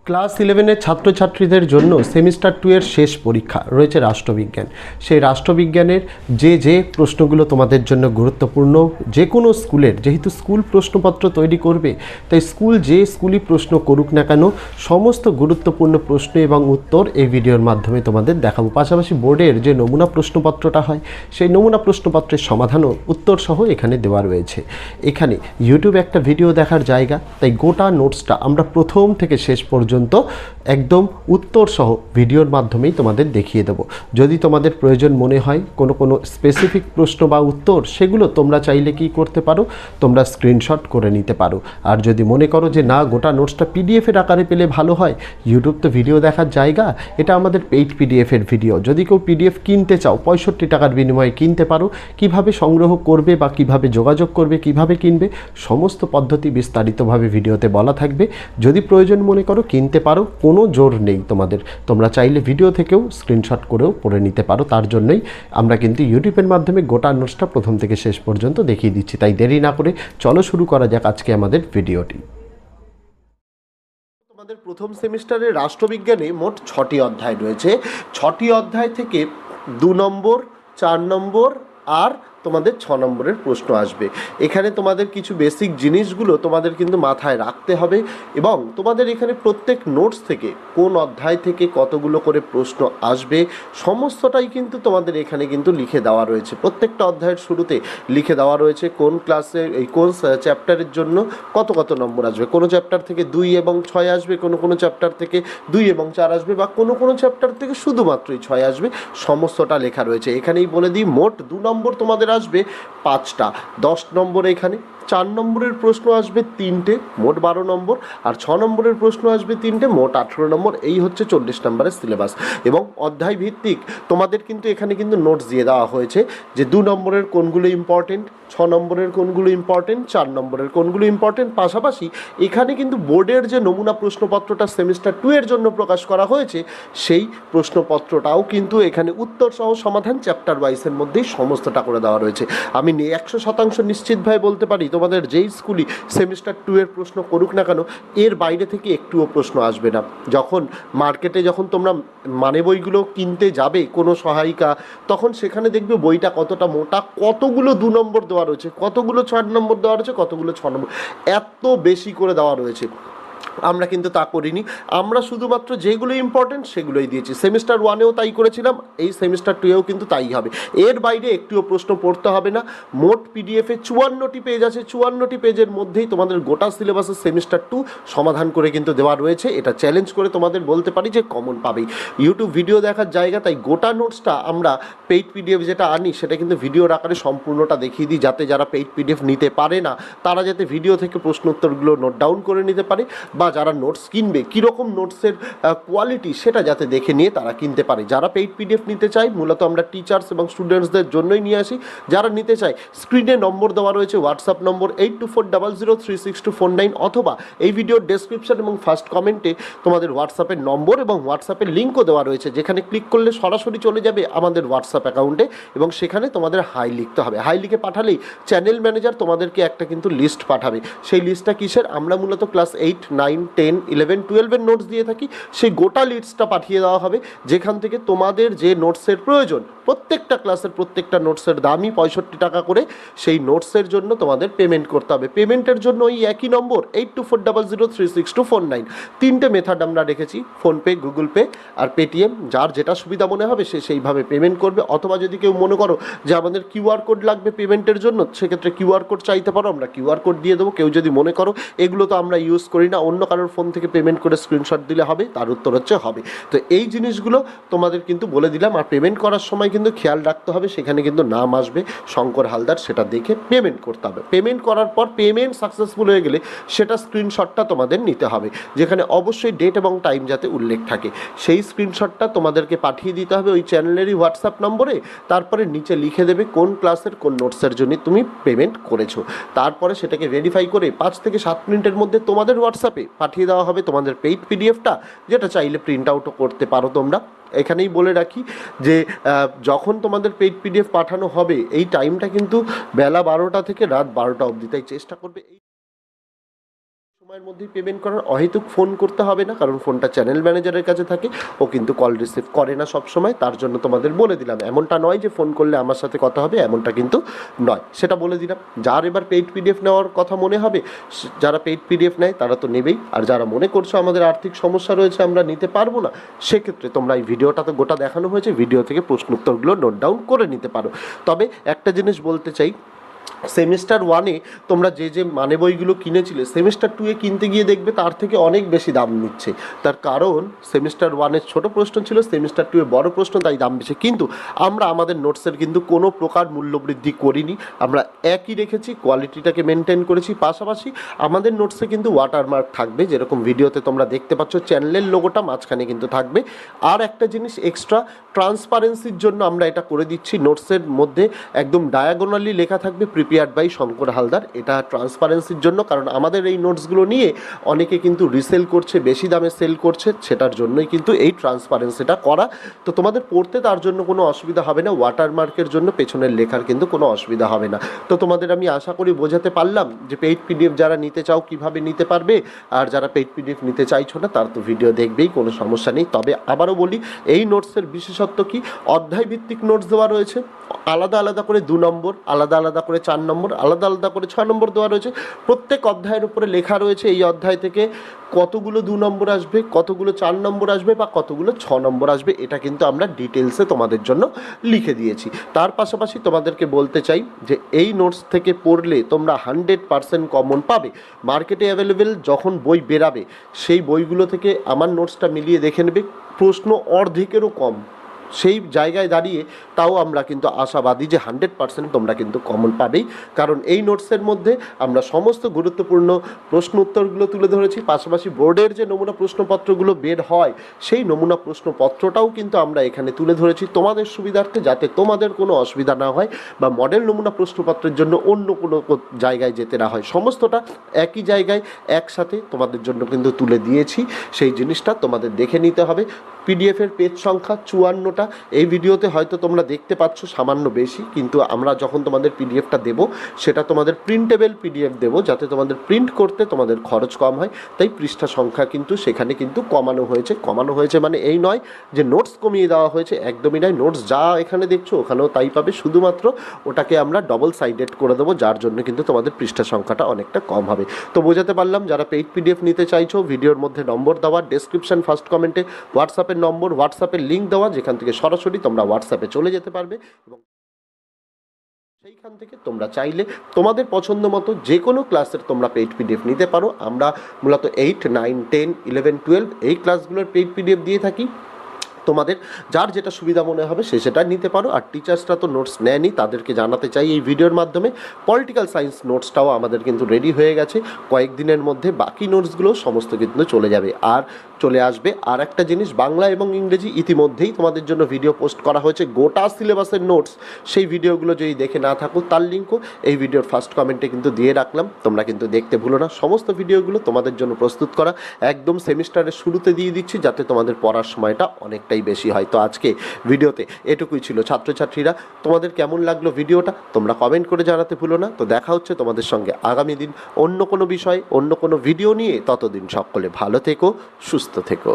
Class 11-এর ছাত্রছাত্রীদের জন্য semester 2 এর শেষ পরীক্ষা রয়েছে রাষ্ট্রবিজ্ঞান। সেই রাষ্ট্রবিজ্ঞানের যে প্রশ্নগুলো তোমাদের জন্য গুরুত্বপূর্ণ, যে কোনো স্কুলের, যেহেতু স্কুল প্রশ্নপত্র তৈরি করবে, তাই স্কুলই প্রশ্ন করুক না কেন, সমস্ত গুরুত্বপূর্ণ প্রশ্ন এবং উত্তর এই ভিডিওর মাধ্যমে তোমাদের দেখাবো। পাশাপাশি বোর্ডের যে নমুনা প্রশ্নপত্রটা হয়, সেই নমুনা প্রশ্নপত্রের সমাধানও উত্তর সহ এখানে দেওয়া রয়েছে। এখানে ইউটিউব একটা ভিডিও দেখার জায়গা, তাই গোটা নোটসটা আমরা প্রথম থেকে শেষ পর্যন্ত একদম উত্তর সহ ভিডিওর মাধ্যমেই তোমাদের দেখিয়ে দেব। যদি তোমাদের প্রয়োজন মনে হয় কোনো স্পেসিফিক প্রশ্ন বা উত্তর, সেগুলো তোমরা চাইলে কি করতে পারো, তোমরা স্ক্রিনশট করে নিতে পারো। আর যদি মনে করো যে না, গোটা নোটসটা পিডিএফের আকারে পেলে ভালো হয়, ইউটিউব তো ভিডিও দেখার জায়গা, এটা আমাদের পেইড পিডিএফের ভিডিও। যদি কেউ পিডিএফ কিনতে চাও, 65 টাকার বিনিময়ে কিনতে পারো। কিভাবে সংগ্রহ করবে বা কিভাবে যোগাযোগ করবে, কিভাবে কিনবে, সমস্ত পদ্ধতি বিস্তারিতভাবে ভিডিওতে বলা থাকবে। যদি প্রয়োজন মনে করো কিনতে পারো, কোনো জোর নেই তোমাদের। তোমরা চাইলে ভিডিও থেকেও স্ক্রিনশট করেও পড়ে নিতে পারো। তার জন্যই আমরা কিন্তু ইউটিউবের মাধ্যমে গোটা নোটসটা প্রথম থেকে শেষ পর্যন্ত দেখিয়ে দিচ্ছি। তাই দেরি না করে চলো শুরু করা যাক আজকে আমাদের ভিডিওটি। তোমাদের প্রথম সেমিস্টারে রাষ্ট্রবিজ্ঞানে মোট 6টি অধ্যায় রয়েছে। 6টি অধ্যায় থেকে 2 নম্বর, 4 নম্বর আর তোমাদের 6 নম্বরের প্রশ্ন আসবে। এখানে তোমাদের কিছু বেসিক জিনিসগুলো তোমাদের কিন্তু মাথায় রাখতে হবে, এবং তোমাদের এখানে প্রত্যেক নোটস থেকে কোন অধ্যায় থেকে কতগুলো করে প্রশ্ন আসবে সমস্তটাই কিন্তু তোমাদের এখানে কিন্তু লিখে দেওয়া রয়েছে। প্রত্যেকটা অধ্যায়ের শুরুতে লিখে দেওয়া রয়েছে কোন ক্লাসে কোন চ্যাপ্টারের জন্য কত কত নম্বর আসবে। কোনো চ্যাপ্টার থেকে 2 এবং 6 আসবে, কোনো চ্যাপ্টার থেকে 2 এবং 4 আসবে, বা কোনো চ্যাপ্টার থেকে শুধুমাত্রই 6 আসবে। সমস্তটা লেখা রয়েছে। এখানেই বলে দিই, মোট 2 নম্বর তোমাদের আসবে 5টা, 10 নম্বর এখানে। 4 নম্বরের প্রশ্ন আসবে 3টে, মোট 12 নম্বর। আর 6 নম্বরের প্রশ্ন আসবে 3টে, মোট 18 নম্বর। এই হচ্ছে 40 নম্বরের সিলেবাস। এবং অধ্যায় ভিত্তিক তোমাদের কিন্তু এখানে কিন্তু নোটস দিয়ে দেওয়া হয়েছে যে 2 নম্বরের কোনগুলো ইম্পর্টেন্ট, 6 নম্বরের কোনগুলো ইম্পর্টেন্ট, 4 নম্বরের কোনগুলো ইম্পর্টেন্ট। পাশাপাশি এখানে কিন্তু বোর্ডের যে নমুনা প্রশ্নপত্রটা সেমিস্টার 2 এর জন্য প্রকাশ করা হয়েছে, সেই প্রশ্নপত্রটাও কিন্তু এখানে উত্তর সহ সমাধান চ্যাপ্টার ওয়াইজের মধ্যেই সমস্তটা করে দেওয়া রয়েছে। আমি 100% নিশ্চিতভাবে বলতে পারি, তোমাদের যেই স্কুলই সেমিস্টার 2 এর প্রশ্ন করুক না কেন, এর বাইরে থেকে একটুও প্রশ্ন আসবে না। যখন মার্কেটে যখন তোমরা মানে বইগুলো কিনতে যাবে কোনো সহায়িকা, তখন সেখানে দেখবে বইটা কতটা মোটা, কতগুলো 2 নম্বর দেওয়া রয়েছে, কতগুলো 4 নম্বর দেওয়া রয়েছে, কতগুলো 6 নম্বর, এত বেশি করে দেওয়া রয়েছে। আমরা কিন্তু তা করিনি। আমরা শুধুমাত্র যেগুলো ইম্পর্টেন্ট সেগুলোই দিয়েছি। সেমিস্টার 1-এও তাই করেছিলাম, এই সেমিস্টার 2-এও কিন্তু তাই হবে। এর বাইরে একটিও প্রশ্ন পড়তে হবে না। মোট পিডিএফে 54টি পেজ আছে। 54টি পেজের মধ্যেই তোমাদের গোটা সিলেবাসের সেমিস্টার 2 সমাধান করে কিন্তু দেওয়া রয়েছে। এটা চ্যালেঞ্জ করে তোমাদের বলতে পারি যে কমন পাবেই। ইউটিউব ভিডিও দেখার জায়গা, তাই গোটা নোটসটা আমরা পেইড পিডিএফ যেটা আনি, সেটা কিন্তু ভিডিওর আকারে সম্পূর্ণটা দেখিয়ে দিই, যাতে যারা পেইড পিডিএফ নিতে পারে না, তারা যাতে ভিডিও থেকে প্রশ্ন উত্তরগুলো নোট ডাউন করে নিতে পারে, বা যারা নোটস কিনবে কীরকম নোটসের কোয়ালিটি সেটা যাতে দেখে নিয়ে তারা কিনতে পারে। যারা পেইড পিডিএফ নিতে চায়, মূলত আমরা টিচার্স এবং স্টুডেন্টসদের জন্যই নিয়ে আসি। যারা নিতে চায়, স্ক্রিনে নম্বর দেওয়া রয়েছে, হোয়াটসঅ্যাপ নম্বর 8240036249, অথবা এই ভিডিওর ডেসক্রিপশন এবং ফার্স্ট কমেন্টে তোমাদের হোয়াটসঅ্যাপের নম্বর এবং হোয়াটসঅ্যাপের লিঙ্কও দেওয়া রয়েছে, যেখানে ক্লিক করলে সরাসরি চলে যাবে আমাদের হোয়াটসঅ্যাপ অ্যাকাউন্টে, এবং সেখানে তোমাদের হাই লিখতে হবে। হাই লিখে পাঠালেই চ্যানেল ম্যানেজার তোমাদেরকে একটা কিন্তু লিস্ট পাঠাবে। সেই লিস্টটা কিসের, আমরা মূলত ক্লাস 8, 9, 10, 11, 12-এর নোটস দিয়ে থাকি। সেই গোটা লিস্টটা পাঠিয়ে দেওয়া হবে, যেখান থেকে তোমাদের যে নোটসের প্রয়োজন, প্রত্যেকটা ক্লাসের প্রত্যেকটা নোটসের দামই 65 টাকা করে। সেই নোটসের জন্য তোমাদের পেমেন্ট করতে হবে। পেমেন্টের জন্য ওই একই নম্বর 8240036249। 3টে মেথড আমরা রেখেছি, ফোনপে, গুগল পে আর পেটিএম। যার যেটা সুবিধা মনে হবে সে সেইভাবে পেমেন্ট করবে। অথবা যদি কেউ মনে করো যে আমাদের কিউআর কোড লাগবে পেমেন্টের জন্য, সেক্ষেত্রে কিউআর কোড চাইতে পারো, আমরা কিউআর কোড দিয়ে দেবো। কেউ যদি মনে করো এগুলো তো আমরা ইউজ করি না, অন্য কারোর ফোন থেকে পেমেন্ট করে স্ক্রিনশট দিলে হবে, তার উত্তর হচ্ছে হবে। তো এই জিনিসগুলো তোমাদের কিন্তু বলে দিলাম। আর পেমেন্ট করার সময় কিন্তু খেয়াল রাখতে হবে, সেখানে কিন্তু নাম আসবে শঙ্কর হালদার, সেটা দেখে পেমেন্ট করতে হবে। পেমেন্ট করার পর পেমেন্ট সাকসেসফুল হয়ে গেলে সেটা স্ক্রিনশটটা তোমাদের নিতে হবে, যেখানে অবশ্যই ডেট এবং টাইম যাতে উল্লেখ থাকে। সেই স্ক্রিনশটটা তোমাদেরকে পাঠিয়ে দিতে হবে ওই চ্যানেলেরই হোয়াটসঅ্যাপ নম্বরে। তারপরে নিচে লিখে দেবে কোন ক্লাসের কোন নোটসের জন্য তুমি পেমেন্ট করেছো। তারপরে সেটাকে ভেরিফাই করে 5 থেকে 7 মিনিটের মধ্যে তোমাদের হোয়াটসঅ্যাপে পাঠিয়ে দেওয়া হবে তোমাদের পেইড পিডিএফটা, যেটা চাইলে প্রিন্ট আউটও করতে পারো তোমরা। এখানেই বলে রাখি যে যখন তোমাদের পেইড পিডিএফ পাঠানো হবে, এই টাইমটা কিন্তু বেলা 12টা থেকে রাত 12টা অবধি, তাই চেষ্টা করবে এই সময়ের মধ্যেই পেমেন্ট করার, অহেতুক ফোন করতে হবে না, কারণ ফোনটা চ্যানেল ম্যানেজারের কাছে থাকে, ও কিন্তু কল রিসিভ করে না সব সময়, তার জন্য তোমাদের বলে দিলাম। এমনটা নয় যে ফোন করলে আমার সাথে কথা হবে, এমনটা কিন্তু নয়, সেটা বলে দিলাম। যার এবার পেইড পিডিএফ নেওয়ার কথা মনে হবে, যারা পেইড পিডিএফ নেয় তারা তো নেবেই, আর যারা মনে করছো আমাদের আর্থিক সমস্যা রয়েছে আমরা নিতে পারবো না, সেক্ষেত্রে তোমরা এই ভিডিওটা তো গোটা দেখানো হয়েছে, ভিডিও থেকে প্রশ্ন উত্তরগুলো নোট ডাউন করে নিতে পারো। তবে একটা জিনিস বলতে চাই, সেমিস্টার ওয়ানে তোমরা যে যে মানে বইগুলো কিনেছিলে, সেমিস্টার টুয়ে কিনতে গিয়ে দেখবে তার থেকে অনেক বেশি দাম নিচ্ছে। তার কারণ সেমিস্টার ওয়ানের ছোটো প্রশ্ন ছিল, সেমিস্টার টুয়ে বড় প্রশ্ন, তাই দাম বেশি। কিন্তু আমরা আমাদের নোটসের কিন্তু কোনো প্রকার মূল্যবৃদ্ধি করিনি, আমরা একই রেখেছি, কোয়ালিটিটাকে মেনটেন করেছি। পাশাপাশি আমাদের নোটসে কিন্তু ওয়াটারমার্ক থাকবে, যেরকম ভিডিওতে তোমরা দেখতে পাচ্ছ চ্যানেলের লোগোটা মাঝখানে কিন্তু থাকবে। আর একটা জিনিস এক্সট্রা, ট্রান্সপারেন্সির জন্য আমরা এটা করে দিচ্ছি, নোটসের মধ্যে একদম ডায়াগোনালি লেখা থাকবে প্রিপেয়ার্ড বাই শঙ্কর হালদার, এটা ট্রান্সপারেন্সির জন্য, কারণ আমাদের এই নোটসগুলো নিয়ে অনেকে কিন্তু রিসেল করছে, বেশি দামে সেল করছে, সেটার জন্যই কিন্তু এই ট্রান্সপারেন্সিটা করা। তো তোমাদের পড়তে তার জন্য কোনো অসুবিধা হবে না, ওয়াটারমার্কের জন্য পেছনের লেখার কিন্তু কোনো অসুবিধা হবে না। তো তোমাদের আমি আশা করি বোঝাতে পারলাম যে পেইড পিডিএফ যারা নিতে চাও কীভাবে নিতে পারবে, আর যারা পেইড পিডিএফ নিতে চাইছো না তার তো ভিডিও দেখবেই, কোনো সমস্যা নেই। তবে আবারও বলি, এই নোটসের বিশেষত্ব কি, অধ্যায় ভিত্তিক নোটস দেওয়া রয়েছে, আলাদা আলাদা করে 2 নম্বর, আলাদা আলাদা করে 4 নম্বর, আলাদা আলাদা করে 6 নম্বর দেওয়া রয়েছে। প্রত্যেক অধ্যায়ের উপরে লেখা রয়েছে এই অধ্যায় থেকে কতগুলো 2 নম্বর আসবে, কতগুলো 4 নম্বর আসবে, বা কতগুলো 6 নম্বর আসবে, এটা কিন্তু আমরা ডিটেলসে তোমাদের জন্য লিখে দিয়েছি। তার পাশাপাশি তোমাদেরকে বলতে চাই যে এই নোটস থেকে পড়লে তোমরা 100% কমন পাবে। মার্কেটে অ্যাভেলেবেল যখন বই বেরাবে, সেই বইগুলো থেকে আমার নোটসটা মিলিয়ে দেখে নেবে, প্রশ্ন অর্ধেকেরও কম। সেই জায়গায় দাঁড়িয়ে তাও আমরা কিন্তু আশাবাদী যে 100% তোমরা কিন্তু কমন পাবেই, কারণ এই নোটসের মধ্যে আমরা সমস্ত গুরুত্বপূর্ণ প্রশ্ন উত্তরগুলো তুলে ধরেছি। পাশাপাশি বোর্ডের যে নমুনা প্রশ্নপত্রগুলো বের হয়, সেই নমুনা প্রশ্নপত্রটাও কিন্তু আমরা এখানে তুলে ধরেছি তোমাদের সুবিধার্থে, যাতে তোমাদের কোনো অসুবিধা না হয়, বা মডেল নমুনা প্রশ্নপত্রের জন্য অন্য কোনো জায়গায় যেতে না হয়, সমস্তটা একই জায়গায় একসাথে তোমাদের জন্য কিন্তু তুলে দিয়েছি। সেই জিনিসটা তোমাদের দেখে নিতে হবে। পিডিএফের পেজ সংখ্যা 54টা, এই ভিডিওতে হয়তো তোমরা দেখতে পাচ্ছ সামান্য বেশি, কিন্তু আমরা যখন তোমাদের পিডিএফটা দেব সেটা তোমাদের প্রিন্টেবল পিডিএফ দেব, যাতে তোমাদের প্রিন্ট করতে তোমাদের খরচ কম হয়, তাই পৃষ্ঠা সংখ্যা কিন্তু সেখানে কিন্তু কমানো হয়েছে। মানে এই নয় যে নোটস কমিয়ে দেওয়া হয়েছে, একদমই নয়। নোটস যা এখানে দেখছো ওখানেও তাই পাবে, শুধুমাত্র ওটাকে আমরা ডবল সাইডেড করে দেবো, যার জন্য কিন্তু তোমাদের পৃষ্ঠা সংখ্যাটা অনেকটা কম হবে। তো বোঝাতে পারলাম, যারা পেইড পিডিএফ নিতে চাইছো, ভিডিওর মধ্যে নম্বর দেওয়া, ডেসক্রিপশন ফার্স্ট কমেন্টে হোয়াটসঅ্যাপের নম্বর, হোয়াটসঅ্যাপের লিঙ্ক দেওয়া, যেখান থেকে সরাসরি তোমরা হোয়াটসঅ্যাপে চলে যেতে পারবে, এবং সেইখান থেকে তোমরা চাইলে তোমাদের পছন্দ মতো যে কোনো ক্লাসের তোমরা পেইড পিডিএফ নিতে পারো। আমরা মূলত 8, 9, 10, 11, 12 এই ক্লাসগুলোর পেইড পিডিএফ দিয়ে থাকি। তোমাদের যার যেটা সুবিধা মনে হবে সে সেটা নিতে পারো। আর টিচার্সরা তো নোটস নেয়নি, তাদেরকে জানাতে চাই এই ভিডিওর মাধ্যমে, পলিটিক্যাল সায়েন্স নোটসটাও আমাদের কিন্তু রেডি হয়ে গেছে, কয়েকদিনের মধ্যে বাকি নোটসগুলো সমস্ত কিন্তু চলে যাবে আর চলে আসবে। আর একটা জিনিস, বাংলা এবং ইংরেজি ইতিমধ্যেই তোমাদের জন্য ভিডিও পোস্ট করা হয়েছে, গোটা সিলেবাসের নোটস। সেই ভিডিওগুলো যদি দেখে না থাকো তার লিঙ্কও এই ভিডিওর ফার্স্ট কমেন্টে কিন্তু দিয়ে রাখলাম, তোমরা কিন্তু দেখতে ভুলো না। সমস্ত ভিডিওগুলো তোমাদের জন্য প্রস্তুত করা, একদম সেমিস্টারের শুরুতে দিয়ে দিচ্ছি, যাতে তোমাদের পড়ার সময়টা অনেকটাই বেশি হয়। তো আজকে ভিডিওতে এটুকুই ছিল। ছাত্রছাত্রীরা, তোমাদের কেমন লাগলো ভিডিওটা তোমরা কমেন্ট করে জানাতে ভুলো না। তো দেখা হচ্ছে তোমাদের সঙ্গে আগামী দিন অন্য কোনো বিষয়, অন্য কোনো ভিডিও নিয়ে। ততদিন সকলে ভালো থেকো, সুস্থ থেকো।